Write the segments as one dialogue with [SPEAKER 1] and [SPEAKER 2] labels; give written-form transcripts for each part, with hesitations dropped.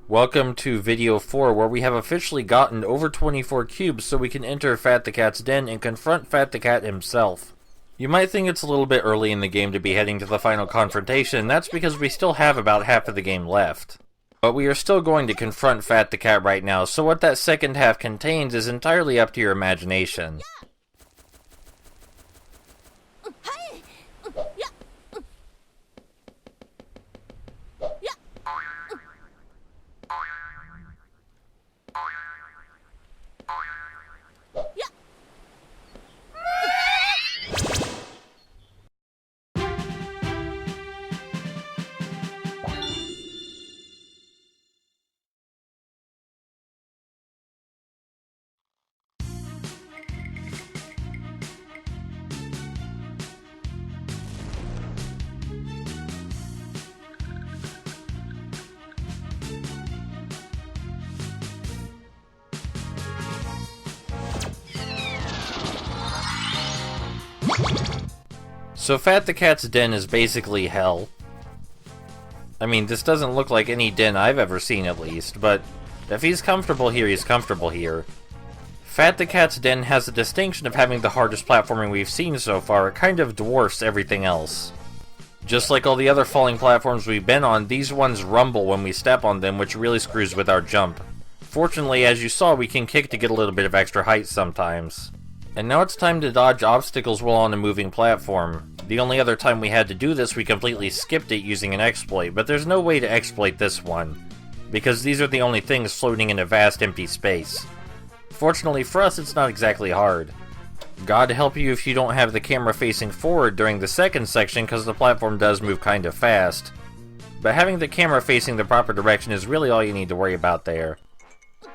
[SPEAKER 1] Welcome to video 4, where we have officially gotten over 24 cubes so we can enter Fat the Cat's den and confront Fat the Cat himself. You might think it's a little bit early in the game to be heading to the final confrontation, and that's because we still have about half of the game left. But we are still going to confront Fat the Cat right now, so what that second half contains is entirely up to your imagination. So Fat the Cat's den is basically hell. I mean, this doesn't look like any den I've ever seen, at least, but if he's comfortable here, he's comfortable here. Fat the Cat's den has the distinction of having the hardest platforming we've seen so far. It kind of dwarfs everything else. Just like all the other falling platforms we've been on, these ones rumble when we step on them, which really screws with our jump. Fortunately, as you saw, we can kick to get a little bit of extra height sometimes. And now it's time to dodge obstacles while on a moving platform. The only other time we had to do this, we completely skipped it using an exploit, but there's no way to exploit this one, because these are the only things floating in a vast empty space. Fortunately for us, it's not exactly hard. God help you if you don't have the camera facing forward during the second section, because the platform does move kind of fast. But having the camera facing the proper direction is really all you need to worry about there.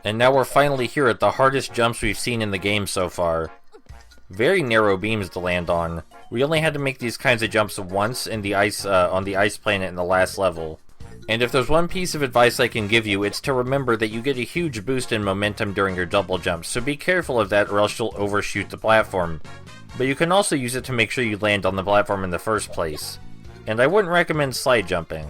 [SPEAKER 1] And now we're finally here at the hardest jumps we've seen in the game so far. Very narrow beams to land on. We only had to make these kinds of jumps once in the ice on the ice planet in the last level. And if there's one piece of advice I can give you, it's to remember that you get a huge boost in momentum during your double jumps, so be careful of that or else you'll overshoot the platform. But you can also use it to make sure you land on the platform in the first place. And I wouldn't recommend slide jumping.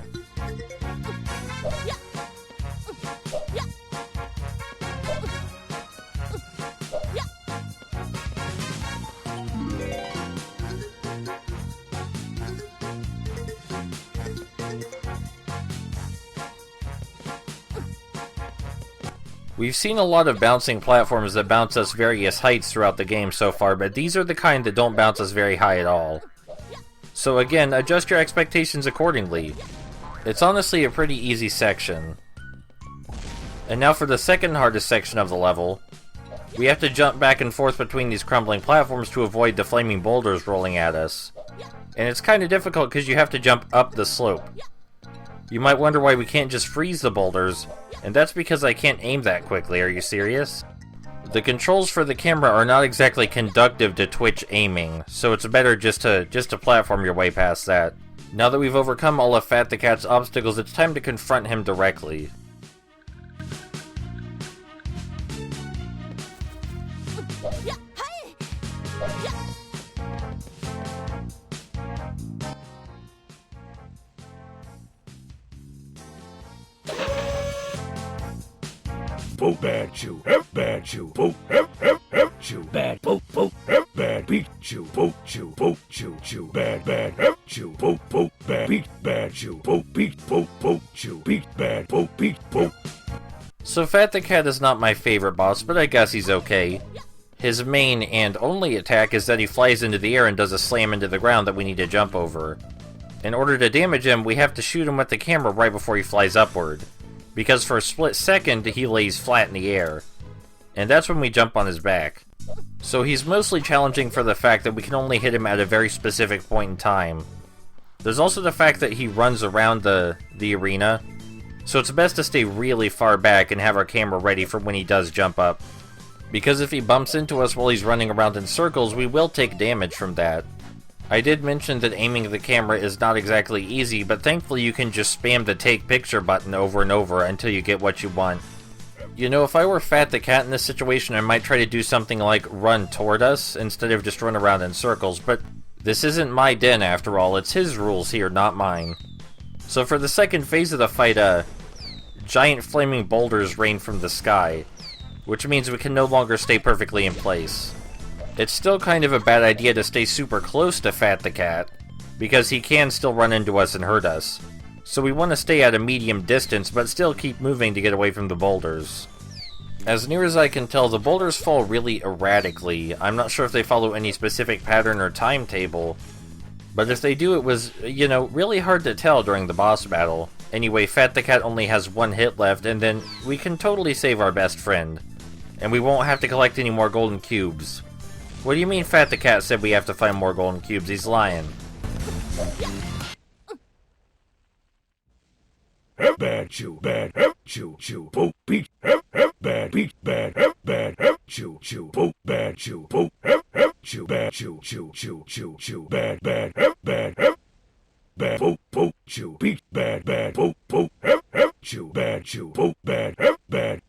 [SPEAKER 1] We've seen a lot of bouncing platforms that bounce us various heights throughout the game so far, but these are the kind that don't bounce us very high at all. So again, adjust your expectations accordingly. It's honestly a pretty easy section. And now for the second hardest section of the level. We have to jump back and forth between these crumbling platforms to avoid the flaming boulders rolling at us. And it's kind of difficult because you have to jump up the slope. You might wonder why we can't just freeze the boulders, and that's because I can't aim that quickly. Are you serious? The controls for the camera are not exactly conductive to twitch aiming, so it's better just to platform your way past that. Now that we've overcome all of Fat the Cat's obstacles, it's time to confront him directly.
[SPEAKER 2] Boop bad chew, F bad chew, boop F chew, bad boop F bad beat chew, boop chew, bad F chew, boop bad chew, boop beat bad boop.
[SPEAKER 1] So Fat the Cat is not my favorite boss, but I guess he's okay. His main and only attack is that he flies into the air and does a slam into the ground that we need to jump over. In order to damage him, we have to shoot him with the camera right before he flies upward, because for a split second he lays flat in the air, and that's when we jump on his back. So he's mostly challenging for the fact that we can only hit him at a very specific point in time. There's also the fact that he runs around the arena, so it's best to stay really far back and have our camera ready for when he does jump up. Because if he bumps into us while he's running around in circles, we will take damage from that. I did mention that aiming the camera is not exactly easy, but thankfully you can just spam the take picture button over and over until you get what you want. You know, if I were Fat the Cat in this situation, I might try to do something like run toward us instead of just run around in circles, but this isn't my den after all, it's his rules here, not mine. So for the second phase of the fight, giant flaming boulders rain from the sky, which means we can no longer stay perfectly in place. It's still kind of a bad idea to stay super close to Fat the Cat, because he can still run into us and hurt us. So we want to stay at a medium distance, but still keep moving to get away from the boulders. As near as I can tell, the boulders fall really erratically. I'm not sure if they follow any specific pattern or timetable, but if they do, it was, really hard to tell during the boss battle. Anyway, Fat the Cat only has one hit left, and then we can totally save our best friend. And we won't have to collect any more golden cubes. What do you mean Fat the Cat said we have to find more golden cubes? He's lying.
[SPEAKER 2] Bad chew, bad chew, chew, poop, beat, bad beat, bad chew, chew, poop, bad chew, poop, chew, bad chew, chew, chew, chew, chew, bad poop, poop, chew, beat, bad poop, poop, chew, poop, bad.